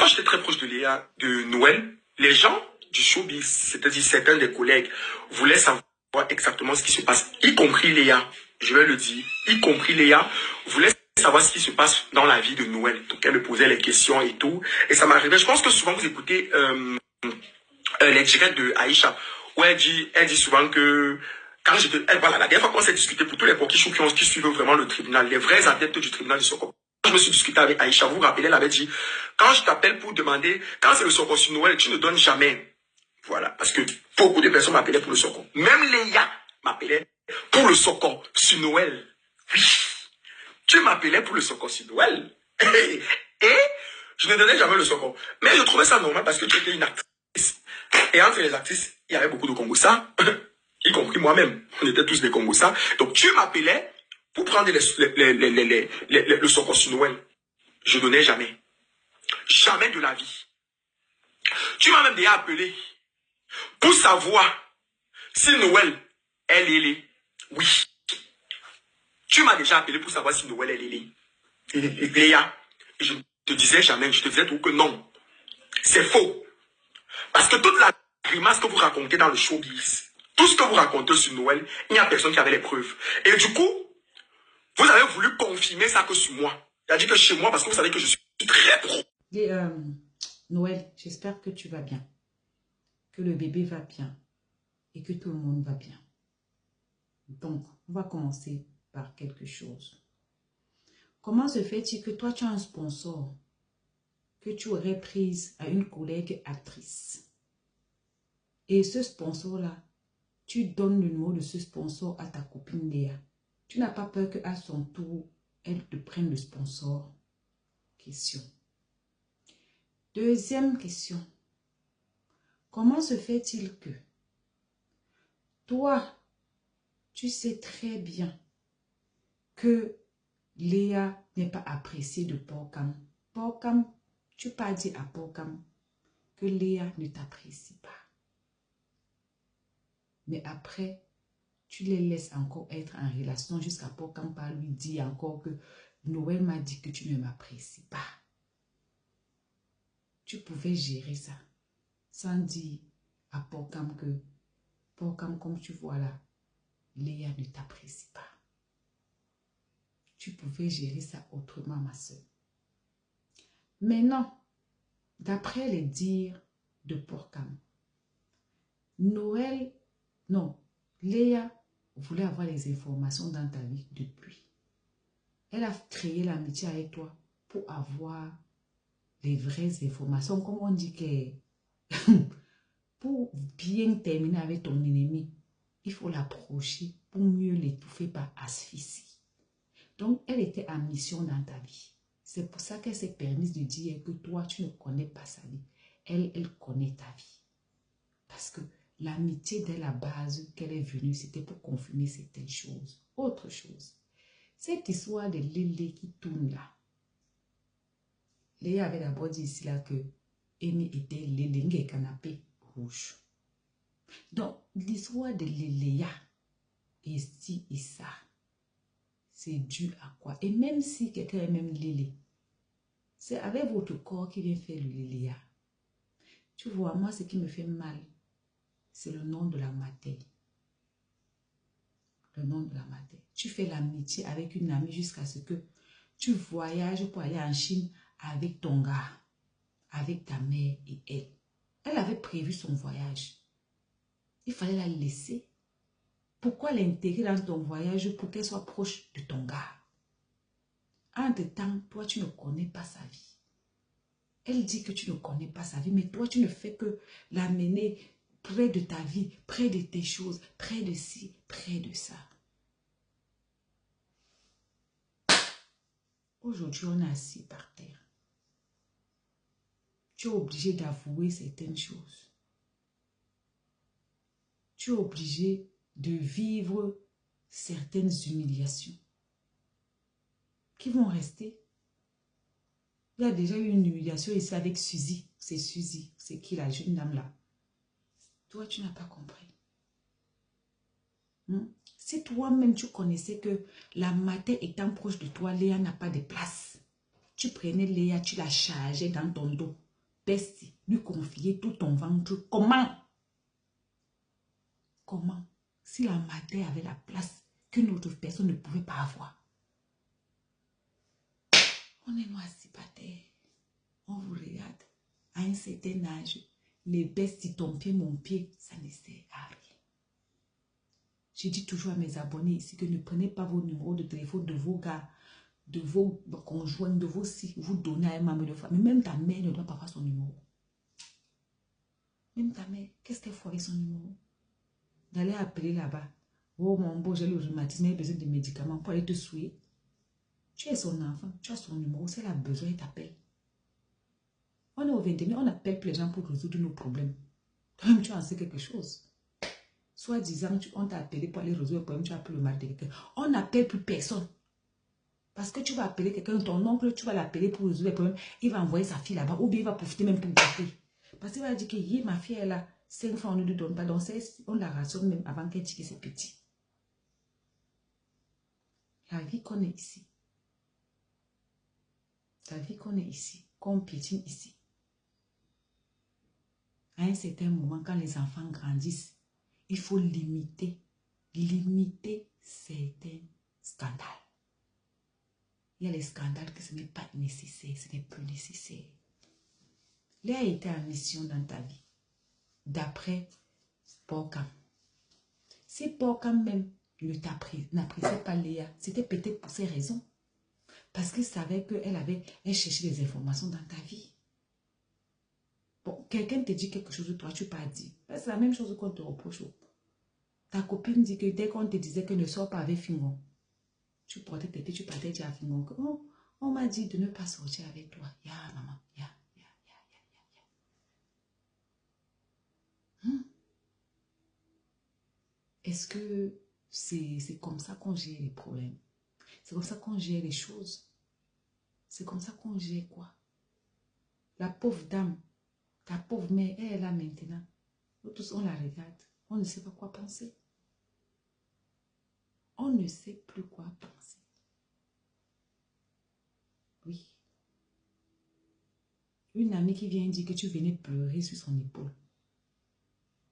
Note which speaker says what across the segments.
Speaker 1: quand j'étais très proche de Léa, de Noël, les gens du showbiz, c'est-à-dire certains des collègues, voulaient savoir exactement ce qui se passe, y compris Léa, je vais le dire, y compris Léa, voulait savoir ce qui se passe dans la vie de Noël. Donc elle me posait les questions et tout, et ça m'arrivait. Je pense que souvent vous écoutez les directs de Aïcha, où elle dit souvent que quand voilà, la dernière fois qu'on s'est discuté pour tous les Pokichou qui suivent vraiment le tribunal, les vrais adeptes du tribunal de Soko. Quand je me suis discuté avec Aïcha, vous vous rappelez, elle avait dit, quand je t'appelle pour demander, quand c'est le Soko sur Noël, tu ne donnes jamais. Voilà, parce que beaucoup de personnes m'appelaient pour le Soko. Même Léa m'appelait pour le Soko sur Noël. Oui, tu m'appelais pour le Soko sur Noël. Et je ne donnais jamais le Soko. Mais je trouvais ça normal parce que tu étais une actrice. Et entre les actrices, il y avait beaucoup de Congossas, y compris moi-même. On était tous des Congossas. Donc tu m'appelais pour prendre le Soko sur Noël. Je ne donnais jamais. Jamais de la vie. Tu m'as même déjà appelé pour savoir si Noël est Lélé. Oui. Tu m'as déjà appelé pour savoir si Noël est Lélé. Léa. Et je ne te disais jamais, je te disais tout que non. C'est faux. Parce que toute la grimace que vous racontez dans le showbiz, tout ce que vous racontez sur Noël, il n'y a personne qui avait les preuves. Et du coup, vous avez voulu confirmer ça que sur moi. C'est-à-dire que chez moi, parce que vous savez que je suis très pro.
Speaker 2: Et Noël, j'espère que tu vas bien. Que le bébé va bien. Et que tout le monde va bien. Donc, on va commencer par quelque chose. Comment se fait-il que toi, tu as un sponsor que tu aurais prise à une collègue actrice? Et ce sponsor-là, tu donnes le numéro de ce sponsor à ta copine Léa. Tu n'as pas peur qu'à son tour, elle te prenne le sponsor? Question. Deuxième question. Comment se fait-il que toi, tu sais très bien que Léa n'est pas appréciée de Porcam? Porcam, tu pas dit à Porcam que Léa ne t'apprécie pas. Mais après, tu les laisses encore être en relation jusqu'à Porcam par lui dire encore que Noël m'a dit que tu ne m'apprécies pas. Tu pouvais gérer ça sans dire à Porcam que Porcam, comme tu vois là, Léa ne t'apprécie pas. Tu pouvais gérer ça autrement, ma soeur. Mais non, d'après les dires de Porcam, Léa voulait avoir les informations dans ta vie depuis. Elle a créé l'amitié avec toi pour avoir les vraies informations. Comme on dit que pour bien terminer avec ton ennemi, il faut l'approcher pour mieux l'étouffer par asphyxie. Donc, elle était en mission dans ta vie. C'est pour ça qu'elle s'est permise de dire que toi, tu ne connais pas sa vie. Elle connaît ta vie. Parce que l'amitié dès la base qu'elle est venue, c'était pour confirmer certaines choses. Autre chose, cette histoire de Lélé qui tourne là. Léa avait d'abord dit ici là que Amy était Lélé, un canapé rouge. Donc, l'histoire de Léléa, ici et ça, c'est dû à quoi? Et même si quelqu'un est même Lélé, c'est avec votre corps qui vient faire le Léléa. Tu vois, moi, ce qui me fait mal, c'est le nom de la matière. Le nom de la matière. Tu fais l'amitié avec une amie jusqu'à ce que tu voyages pour aller en Chine avec ton gars, avec ta mère et elle. Elle avait prévu son voyage. Il fallait la laisser. Pourquoi l'intégrer dans ton voyage pour qu'elle soit proche de ton gars? Entre-temps, toi, tu ne connais pas sa vie. Elle dit que tu ne connais pas sa vie, mais toi, tu ne fais que l'amener près de ta vie, près de tes choses, près de ci, près de ça. Aujourd'hui, on est assis par terre. Tu es obligé d'avouer certaines choses. Tu es obligé de vivre certaines humiliations qui vont rester. Il y a déjà eu une humiliation ici avec Suzy. C'est Suzy. C'est qui la jeune dame là? Toi, tu n'as pas compris. Si toi-même, tu connaissais que la matière étant proche de toi, Léa n'a pas de place. Tu prenais Léa, tu la chargeais dans ton dos. bestie, lui confier tout ton ventre. Comment? Comment? Si la matière avait la place qu'une autre personne ne pouvait pas avoir. On est noir célibataire. On vous regarde. À un certain âge, les besties, ton pied, mon pied, ça ne sert à rien. Je dis toujours à mes abonnés ici que ne prenez pas vos numéros de téléphone de vos gars, de vos conjoints, de vos si vous donnez à un membre de famille. Même ta mère ne doit pas avoir son numéro. Même ta mère, qu'est-ce qu'elle fait avec son numéro? D'aller appeler là-bas. Oh mon beau, j'ai le rhumatisme, j'ai besoin de médicaments pour aller te souiller. Tu es son enfant, tu as son numéro, si elle a besoin, elle t'appelle. On est au 21, on appelle plus les gens pour résoudre nos problèmes. Toi-même, tu en sais quelque chose. Soit disant, on t'a appelé pour aller résoudre le problème, tu appelles le mari de quelqu'un. On n'appelle plus personne. Parce que tu vas appeler quelqu'un, ton oncle, tu vas l'appeler pour résoudre le problème. Il va envoyer sa fille là-bas ou bien il va profiter même pour t'appeler. Parce qu'il va dire que ma fille, elle a 5 francs, on ne lui donne pas. Donc, on la rationne même avant qu'elle dise que c'est petit. La vie qu'on est ici. La vie qu'on est ici. Qu'on piétine ici. À un certain moment, quand les enfants grandissent, il faut limiter certains scandales. Il y a les scandales que ce n'est pas nécessaire, ce n'est plus nécessaire. Léa a été en mission dans ta vie, d'après Porcam. Si Porcam même n'appréciait pas Léa, c'était peut-être pour ces raisons. Parce qu'il savait qu'elle cherchait des informations dans ta vie. Bon, quelqu'un te dit quelque chose de toi, tu n'as pas dit. C'est la même chose qu'on te reproche. Ta copine dit que dès qu'on te disait que ne sors pas avec Fingon, tu portais tes pieds, tu partais dire à Fingon que on m'a dit de ne pas sortir avec toi. Ya, maman, ya. Est-ce que c'est comme ça qu'on gère les problèmes? C'est comme ça qu'on gère les choses? C'est comme ça qu'on gère quoi? La pauvre dame, ta pauvre mère, elle est là maintenant. Nous tous, on la regarde. On ne sait pas quoi penser. On ne sait plus quoi penser. Oui. Une amie qui vient dire que tu venais pleurer sur son épaule.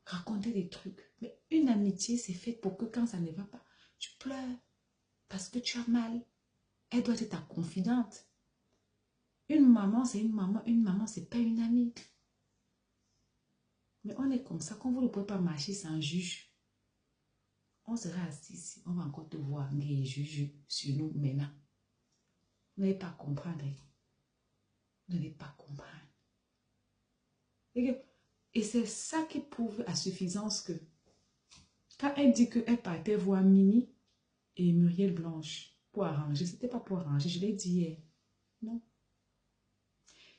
Speaker 2: Raconter des trucs. Mais une amitié, c'est fait pour que quand ça ne va pas, tu pleures. Parce que tu as mal. Elle doit être ta confidente. Une maman, c'est une maman. Une maman, c'est pas une amie. Mais on est comme ça. Quand vous ne pouvez pas marcher sans juge, on sera assis ici. On va encore te voir. Mais juge sur nous maintenant. Vous n'allez pas comprendre. Vous n'allez pas comprendre. Et c'est ça qui prouve à suffisance que quand elle dit qu'elle partait voir Mimi et Muriel Blanche pour arranger, c'était pas pour arranger, je l'ai dit hier. Non.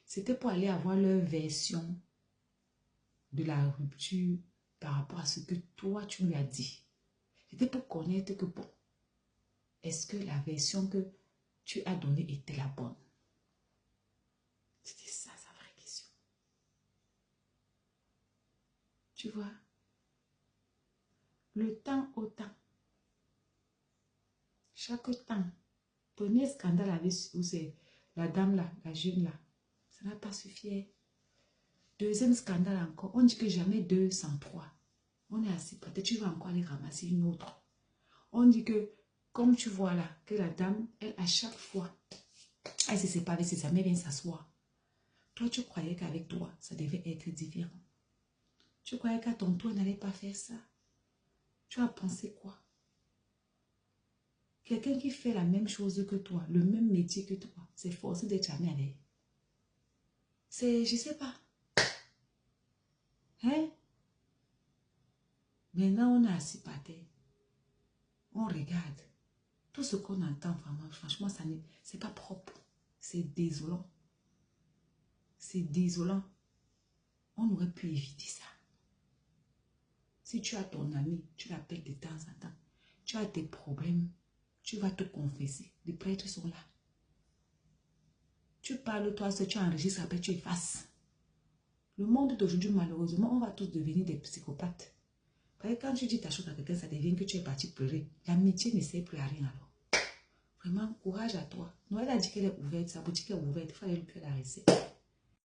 Speaker 2: C'était pour aller avoir leur version de la rupture par rapport à ce que toi tu lui as dit. C'était pour connaître que bon, est-ce que la version que tu as donnée était la bonne? C'était ça sa vraie question. Tu vois? Le temps au temps. Chaque temps. Premier scandale avec où c'est la dame là, la jeune là. Ça n'a pas suffi. Deuxième scandale encore. On dit que jamais 2 sans 3. On est assis. Peut-être tu vas encore aller ramasser une autre. On dit que, comme tu vois là, que la dame, elle, à chaque fois, elle se sépare avec ses amis, elle vient s'asseoir. Toi, tu croyais qu'avec toi, ça devait être différent. Tu croyais qu'à ton tour, elle n'allait pas faire ça. Tu as pensé quoi? Quelqu'un qui fait la même chose que toi, le même métier que toi, c'est forcé d'être ami avec. C'est, je sais pas. Hein? Maintenant, on est assis par terre. On regarde. Tout ce qu'on entend, vraiment, franchement, c'est pas propre. C'est désolant. C'est désolant. On aurait pu éviter ça. Si tu as ton ami, tu l'appelles de temps en temps. Tu as des problèmes. Tu vas te confesser. Les prêtres sont là. Tu parles, toi, tu enregistres, après tu effaces. Le monde d'aujourd'hui, malheureusement, on va tous devenir des psychopathes. Parce que quand tu dis ta chose à quelqu'un, ça devient que tu es parti pleurer. L'amitié ne sert plus à rien alors. Vraiment, courage à toi. Noël a dit qu'elle est ouverte, sa boutique est ouverte, il fallait lui faire la recette.